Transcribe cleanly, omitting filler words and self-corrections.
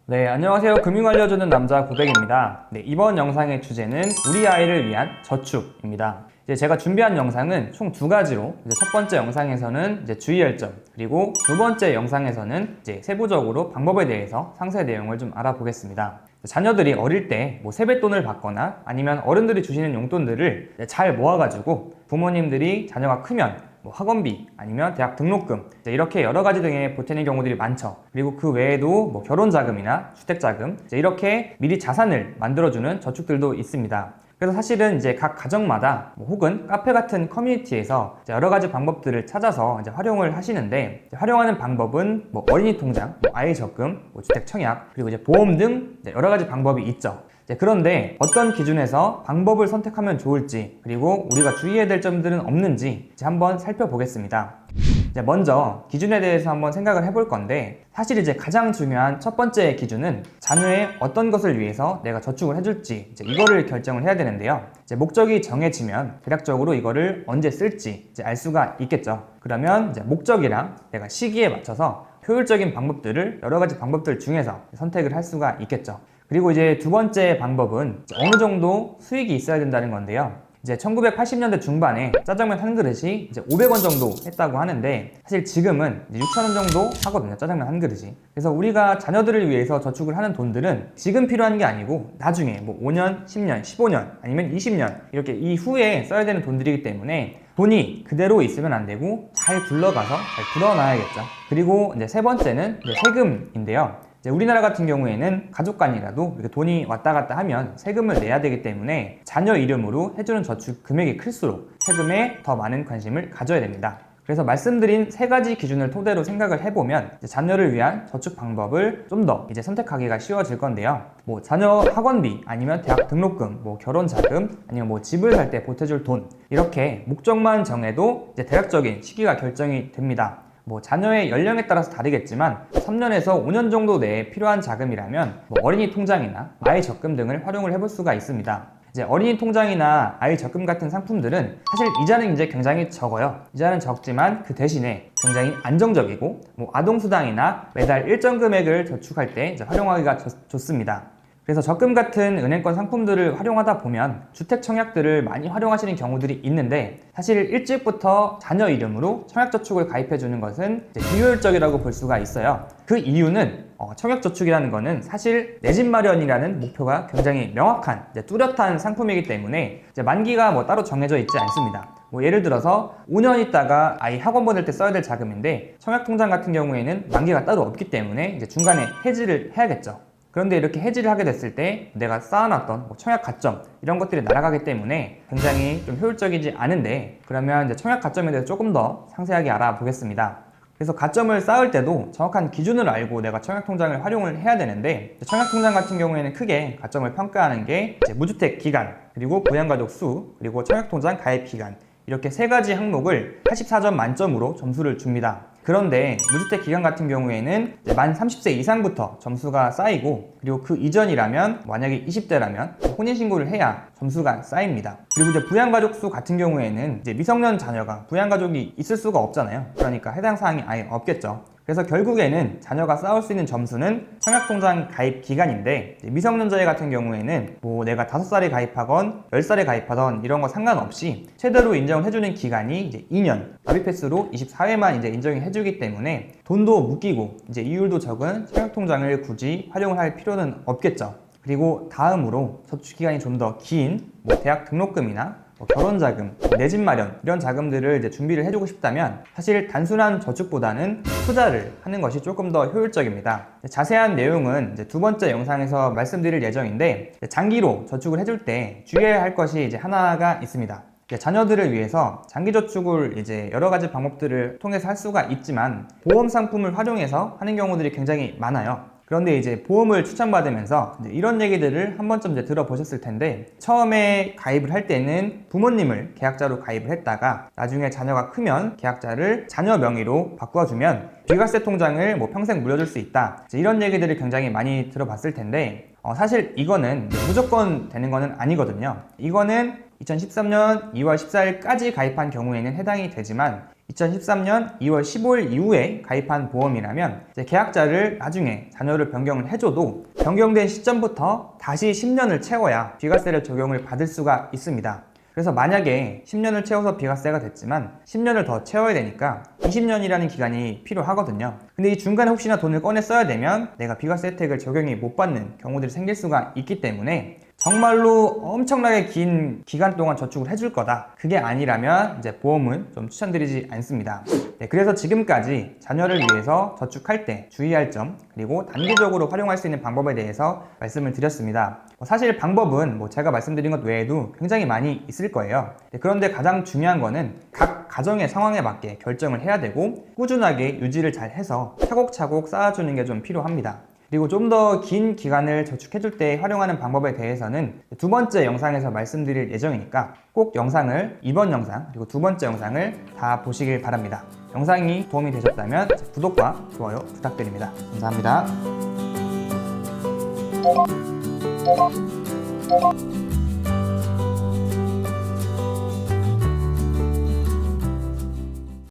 네, 안녕하세요. 금융 알려주는 남자 고백입니다. 네, 이번 영상의 주제는 우리 아이를 위한 저축입니다. 제가 준비한 영상은 총 두 가지로, 첫 번째 영상에서는 주의할 점, 그리고 두 번째 영상에서는 세부적으로 방법에 대해서 상세 내용을 좀 알아보겠습니다. 자녀들이 어릴 때 세뱃돈을 받거나 아니면 어른들이 주시는 용돈들을 잘 모아가지고 부모님들이 자녀가 크면 학원비 아니면 대학 등록금 이렇게 여러 가지 등에 보태는 경우들이 많죠. 그리고 그 외에도 결혼자금이나 주택자금 이렇게 미리 자산을 만들어주는 저축들도 있습니다. 그래서 사실은 각 가정마다 혹은 카페 같은 커뮤니티에서 여러 가지 방법들을 찾아서 활용을 하시는데, 활용하는 방법은 어린이 통장, 아이 적금, 주택 청약, 그리고 보험 등 여러 가지 방법이 있죠. 그런데 어떤 기준에서 방법을 선택하면 좋을지, 그리고 우리가 주의해야 될 점들은 없는지 한번 살펴보겠습니다. 먼저 기준에 대해서 한번 생각을 해볼 건데, 사실 가장 중요한 첫 번째 기준은 자녀의 어떤 것을 위해서 내가 저축을 해줄지 이거를 결정을 해야 되는데요. 목적이 정해지면 대략적으로 이거를 언제 쓸지 알 수가 있겠죠. 그러면 목적이랑 내가 시기에 맞춰서 효율적인 방법들을 여러 가지 방법들 중에서 선택을 할 수가 있겠죠. 그리고 두 번째 방법은 어느 정도 수익이 있어야 된다는 건데요. 1980년대 중반에 짜장면 한 그릇이 500원 정도 했다고 하는데, 사실 지금은 6,000원 정도 하거든요, 짜장면 한 그릇이. 그래서 우리가 자녀들을 위해서 저축을 하는 돈들은 지금 필요한 게 아니고 나중에 5년, 10년, 15년 아니면 20년 이렇게 이후에 써야 되는 돈들이기 때문에 돈이 그대로 있으면 안 되고 잘 굴러가서 잘 불어놔야겠죠. 그리고 세 번째는 세금인데요. 우리나라 같은 경우에는 가족 간이라도 이렇게 돈이 왔다 갔다 하면 세금을 내야 되기 때문에 자녀 이름으로 해주는 저축 금액이 클수록 세금에 더 많은 관심을 가져야 됩니다. 그래서 말씀드린 세 가지 기준을 토대로 생각을 해보면 자녀를 위한 저축 방법을 좀 더 선택하기가 쉬워질 건데요. 자녀 학원비 아니면 대학 등록금, 결혼 자금 아니면 집을 살 때 보태줄 돈, 이렇게 목적만 정해도 대략적인 시기가 결정이 됩니다. 자녀의 연령에 따라서 다르겠지만 3년에서 5년 정도 내에 필요한 자금이라면 어린이 통장이나 아이 적금 등을 활용을 해볼 수가 있습니다. 어린이 통장이나 아이 적금 같은 상품들은 사실 이자는 굉장히 적어요. 이자는 적지만 그 대신에 굉장히 안정적이고 아동수당이나 매달 일정 금액을 저축할 때 활용하기가 좋습니다. 그래서 적금 같은 은행권 상품들을 활용하다 보면 주택 청약들을 많이 활용하시는 경우들이 있는데, 사실 일찍부터 자녀 이름으로 청약저축을 가입해주는 것은 비효율적이라고 볼 수가 있어요. 그 이유는 청약저축이라는 거는 사실 내 집 마련이라는 목표가 굉장히 명확한 뚜렷한 상품이기 때문에 만기가 따로 정해져 있지 않습니다. 예를 들어서 5년 있다가 아이 학원 보낼 때 써야 될 자금인데, 청약통장 같은 경우에는 만기가 따로 없기 때문에 중간에 해지를 해야겠죠. 그런데 이렇게 해지를 하게 됐을 때 내가 쌓아놨던 청약 가점 이런 것들이 날아가기 때문에 굉장히 좀 효율적이지 않은데, 그러면 청약 가점에 대해서 조금 더 상세하게 알아보겠습니다. 그래서 가점을 쌓을 때도 정확한 기준을 알고 내가 청약통장을 활용을 해야 되는데, 청약통장 같은 경우에는 크게 가점을 평가하는 게 무주택 기간, 그리고 부양가족 수, 그리고 청약통장 가입 기간, 이렇게 세 가지 항목을 84점 만점으로 점수를 줍니다. 그런데 무주택 기간 같은 경우에는 만 30세 이상부터 점수가 쌓이고, 그리고 그 이전이라면 만약에 20대라면 혼인신고를 해야 점수가 쌓입니다. 그리고 부양가족 수 같은 경우에는 미성년 자녀가 부양가족이 있을 수가 없잖아요. 그러니까 해당 사항이 아예 없겠죠. 그래서 결국에는 자녀가 쌓을 수 있는 점수는 청약통장 가입 기간인데, 미성년자의 같은 경우에는 내가 5살에 가입하건 10살에 가입하던 이런 거 상관없이 최대로 인정을 해주는 기간이 2년, 납입 횟수로 24회만 인정을 해주기 때문에 돈도 묶이고 이율도 적은 청약통장을 굳이 활용을 할 필요는 없겠죠. 그리고 다음으로 저축기간이 좀 더 긴 대학 등록금이나 결혼자금, 내 집 마련 이런 자금들을 준비를 해주고 싶다면 사실 단순한 저축보다는 투자를 하는 것이 조금 더 효율적입니다. 자세한 내용은 두 번째 영상에서 말씀드릴 예정인데, 장기로 저축을 해줄 때 주의해야 할 것이 하나가 있습니다. 자녀들을 위해서 장기저축을 여러 가지 방법들을 통해서 할 수가 있지만 보험 상품을 활용해서 하는 경우들이 굉장히 많아요. 그런데 보험을 추천받으면서 이런 얘기들을 한 번쯤 들어보셨을 텐데, 처음에 가입을 할 때는 부모님을 계약자로 가입을 했다가 나중에 자녀가 크면 계약자를 자녀 명의로 바꿔주면 비과세 통장을 평생 물려줄 수 있다, 이런 얘기들을 굉장히 많이 들어봤을 텐데, 사실 이거는 무조건 되는 거는 아니거든요. 이거는 2013년 2월 14일까지 가입한 경우에는 해당이 되지만 2013년 2월 15일 이후에 가입한 보험이라면 이제 계약자를 나중에 자녀를 변경을 해줘도 변경된 시점부터 다시 10년을 채워야 비과세를 적용을 받을 수가 있습니다. 그래서 만약에 10년을 채워서 비과세가 됐지만 10년을 더 채워야 되니까 20년이라는 기간이 필요하거든요. 근데 이 중간에 혹시나 돈을 꺼내 써야 되면 내가 비과세 혜택을 적용이 못 받는 경우들이 생길 수가 있기 때문에 정말로 엄청나게 긴 기간 동안 저축을 해줄 거다, 그게 아니라면 이제 보험은 좀 추천드리지 않습니다. 네, 그래서 지금까지 자녀를 위해서 저축할 때 주의할 점, 그리고 단기적으로 활용할 수 있는 방법에 대해서 말씀을 드렸습니다. 사실 방법은 제가 말씀드린 것 외에도 굉장히 많이 있을 거예요. 네, 그런데 가장 중요한 거는 각 가정의 상황에 맞게 결정을 해야 되고 꾸준하게 유지를 잘 해서 차곡차곡 쌓아주는 게 좀 필요합니다. 그리고 좀 더 긴 기간을 저축해줄 때 활용하는 방법에 대해서는 두 번째 영상에서 말씀드릴 예정이니까 꼭 이번 영상 그리고 두 번째 영상을 다 보시길 바랍니다. 영상이 도움이 되셨다면 구독과 좋아요 부탁드립니다. 감사합니다.